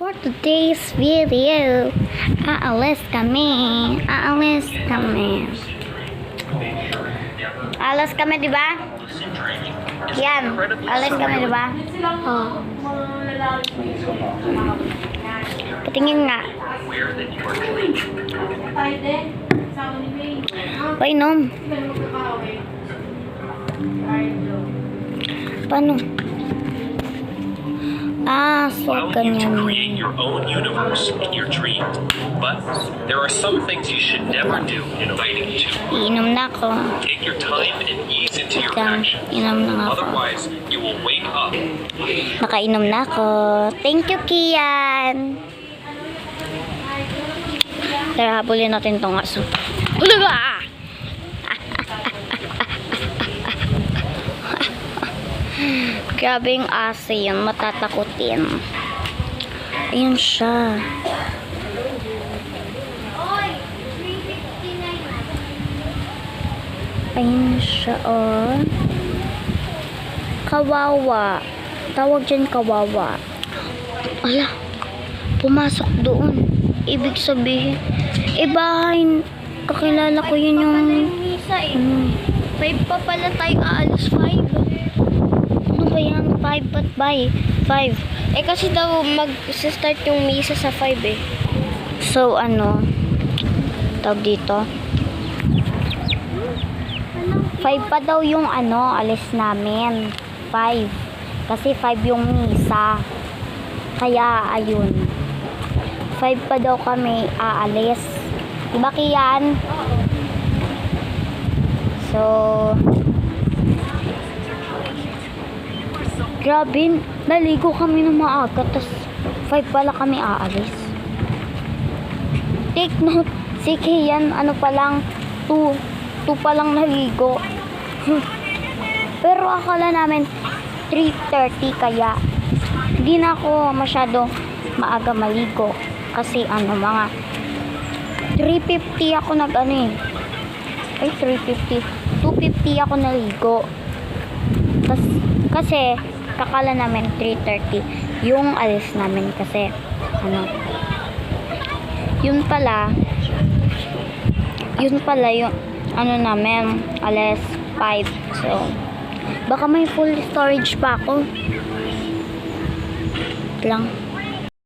For today's video, aalis kami. Aalis kami, di ba? Yan, alis kami, di ba? Oh. Patingin nga. Painom. Paano? So ganyan. Create your own universe in your dream. But there are some things you should never do inviting to. Iinom na ako. Take your time and ease into your Lang, actions. inom na ako. Otherwise, you will wake up. Nakainom na ako. Thank you, Kian. Tara, habulin natin tong aso. Ulaga! Grabe yung aso yun. Matatakutin. Ayun siya. Ayun siya, oh. Kawawa. Tawag dyan kawawa. Ala, pumasok doon. Ibig sabihin, bahay. Kakilala ko yun yung... Five pa pala tayo aalis, 5. Ano ba yan? 5 ba't ba? 5. Kasi daw mag-start yung misa sa 5 eh. So, ano? Tawag dito? 5 pa daw yung alis namin. 5. Kasi 5 yung misa. Kaya, ayun. 5 pa daw kami aalis. Diba, Kian? So, grabe, naligo kami ng maaga, tas 5 pala kami aalis. Take note, si Kian, pa lang, 2 pa lang naligo. Pero akala namin, 3:30, kaya, hindi na ako masyado maaga maligo. Kasi, mga 3:50 ako ay, 3:50. 2:50 ako naligo. Kasi, kakala namin 3:30 yung alis namin kasi yun pala yung namin alis 5. So baka may full storage pa ako lang.